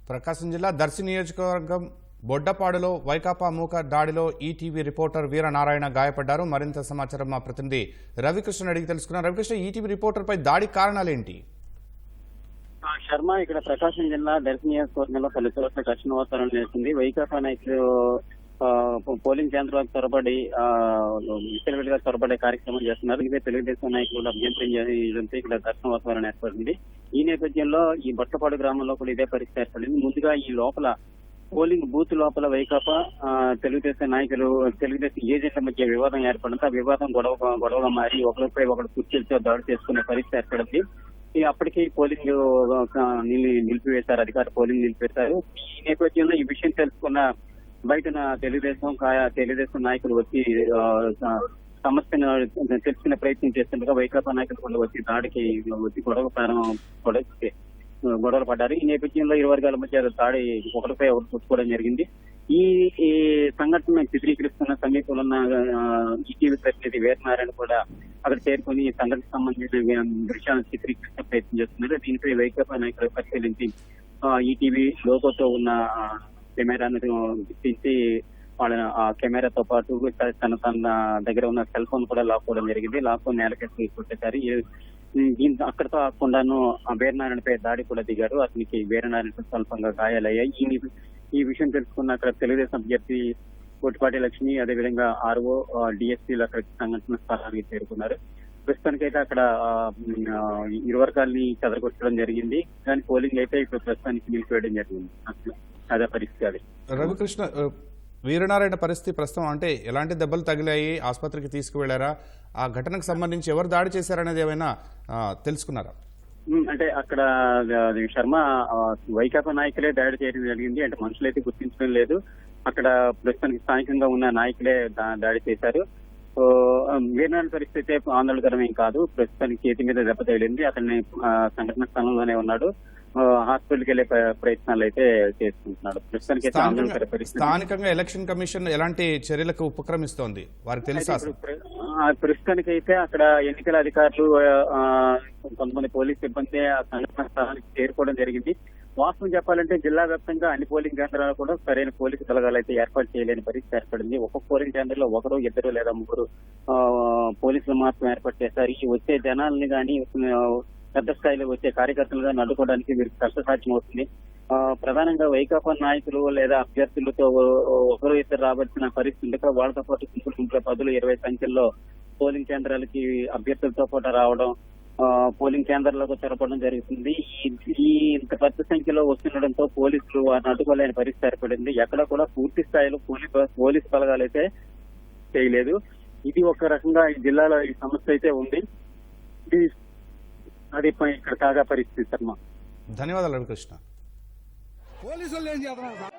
ప్రకాశం జిల్లా దర్శి నియోజకవర్గం బొడ్డపాడులో వైకాపా మూక దాడిలో ఈటీవీ రిపోర్టర్ వీరనారాయణ గాయపడ్డారు. మరింత సమాచారం మా ప్రతినిధి రవికృష్ణ అడిగి తెలుసుకున్నారు. రవికృష్ణ, ఈటీవీ రిపోర్టర్ పై దాడి కారణాలేంటి? శర్మ, ఇక్కడ ప్రకాశం జిల్లా దర్శి నియోజకవర్గంలో పలు చోట్ల ఘర్షణ వాతావరణం చేసింది. వైకాపా నాయకులు పోలింగ్ కేంద్రాలకు త్వరపడి విచ్చలవిడిగా త్వరపడే కార్యక్రమం చేస్తున్నారు. ఇదే తెలుగుదేశం నాయకులు అభ్యంతరం చేయడంతో ఇక్కడ ఘర్షణ వాతావరణం ఏర్పడింది. ఈ నేపథ్యంలో ఈ బొట్టపాడు గ్రామంలో కూడా ఇదే పరిస్థితి ఏర్పడింది. ముందుగా ఈ లోపల పోలింగ్ బూత్ లోపల వైకాపా తెలుగుదేశం నాయకులు తెలుగుదేశం ఏజెంట్ల మధ్య వివాదం ఏర్పడింది. ఆ వివాదం గొడవగా మారి ఒకరిపై ఒకరు కుర్చీలతో దాడి చేసుకునే పరిస్థితి ఏర్పడింది. అప్పటికి పోలింగ్ నిలిపివేశారు, అధికారులు పోలింగ్ నిలిపివేశారు. ఈ నేపథ్యంలో ఈ విషయం తెలుసుకున్న బయట తెలుగుదేశం నాయకులు వచ్చి సమస్యను తెలుసుకునే ప్రయత్నం చేస్తుండగా వైకాపా నాయకులు కూడా వచ్చి దాడికి వచ్చి గొడవలు పడ్డారు. ఈ నేపథ్యంలో ఇరు వర్గాల మధ్య దాడి ఒకరిపై ఒకరు కొట్టుకోవడం జరిగింది. ఈ సంఘటన చిత్రీకరిస్తున్న సమీపంలో ఉన్న ఈటీవీ ప్రతినిధి వీరనారాయణ కూడా అక్కడ చేరుకుని ఈ సంఘటనకు సంబంధించిన దృశ్యాలను చిత్రీకరించే ప్రయత్నం చేస్తున్నారు. దీనిపై వైకాపా నాయకులు పరిశీలించి ఈటీవీ లోగోతో ఉన్న కెమెరాను గుర్తించి వాళ్ళ ఆ కెమెరాతో పాటు తన దగ్గర ఉన్న సెల్ ఫోన్ కూడా లాక్కోవడం జరిగింది. లాక్కొని నేలకెత్తి కొట్టేశారు. దీంతో అక్కడితో కాకుండాను వీరనారాయణపై దాడి కూడా దిగారు. అతనికి వీరనారాయణ స్వల్పంగా గాయాలయ్యాయి. ఈ విషయం తెలుసుకున్న అక్కడ తెలుగుదేశం అభ్యర్థి కొట్టిపాటి లక్ష్మి, అదేవిధంగా ఆర్ఓ, డిఎస్పీలు అక్కడ సంఘటన స్థలానికి చేరుకున్నారు. ప్రస్తుతానికైతే అక్కడ ఇరు వర్గాల్ని చెదరగొట్టడం జరిగింది. కానీ పోలింగ్ అయితే ఇప్పుడు ప్రస్తుతానికి నిలిపివేయడం జరిగింది. అదే పరిస్థితి. అది రవికృష్ణ, వీరనారాయణ పరిస్థితి ప్రస్తుతం అంటే ఎలాంటి దెబ్బలు తగిలాయి, ఆసుపత్రికి తీసుకువెళ్లారా, ఆ ఘటనకు సంబంధించి ఎవరు దాడి చేశారనేది ఏమైనా తెలుసుకున్నారా? అంటే అక్కడ శర్మ, వైకాపా నాయకులే దాడి చేయడం జరిగింది. అంటే మనుషులైతే గుర్తించడం లేదు. అక్కడ ప్రస్తుతానికి స్థానికంగా ఉన్న నాయకులే దాడి చేశారు. వీరనారాయణ పరిస్థితి ఆందోళనకరమేం కాదు. ప్రస్తుతానికి చేతి మీద దెబ్బ తగిలింది. అతన్ని సంఘటన స్థలంలోనే ఉన్నాడు. హాస్పిటల్కి వెళ్లే ప్రయత్నాలు అయితే చేసుకుంటున్నాడు. ప్రస్తుతానికి స్థానికంగా ఎలక్షన్ కమిషన్ ఎలాంటి చర్యలకు ఉపక్రమిస్తోంది వారికి తెలుసా? ప్రస్తుతానికైతే అక్కడ ఎన్నికల అధికారులు కొంతమంది పోలీస్ సిబ్బంది ఆ సంఘటన స్థలానికి చేరుకోవడం జరిగింది. వాస్తవం చెప్పాలంటే జిల్లా వ్యాప్తంగా అన్ని పోలింగ్ కేంద్రాలు కూడా సరైన పోలీసు బలగాలు అయితే ఏర్పాటు చేయలేని పరిస్థితి ఏర్పడింది. ఒక్కొక్క పోలింగ్ కేంద్రంలో ఒకరు, ఇద్దరు లేదా ముగ్గురు పోలీసులు మాత్రం ఏర్పాటు చేశారు. ఈ వచ్చే జనాల్ని కానీ పెద్ద స్థాయిలో వచ్చే కార్యకర్తలుగా అడ్డుకోవడానికి వీరికి కష్టసాధ్యం అవుతుంది. ప్రధానంగా వైకాపా నాయకులు లేదా అభ్యర్థులతో ఒకరు ఇద్దరు రావాల్సిన పరిస్థితి వాళ్ళతో పాటు గుంపుల 10-20 సంఖ్యలో పోలింగ్ కేంద్రాలకి అభ్యర్థులతో పాటు రావడం, పోలింగ్ కేంద్రాలకు చొరపడం జరుగుతుంది. ఈ ఇంత పెద్ద సంఖ్యలో వస్తుండడంతో పోలీసులు వారిని అడ్డుకోలేని పరిస్థితి ఏర్పడింది. ఎక్కడ కూడా పూర్తి స్థాయిలో పోలీసు బలగాలు అయితే చేయలేదు. ఇది ఒక రకంగా ఈ జిల్లాలో ఈ సమస్య అయితే ఉంది. అది ఇక్కడ తాజా పరిస్థితి. శర్మ, ధన్యవాదాలు రవికృష్ణ. పోలీసులు ఏం చేస్తున్నారు?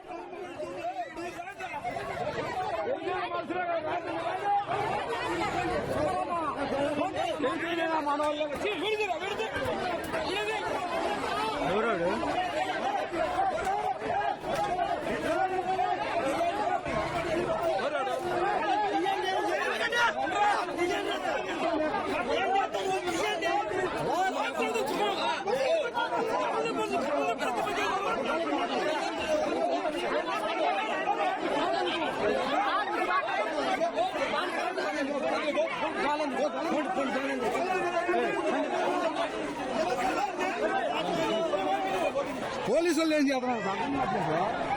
పోలీసులు ఏం చేస్తున్నారు?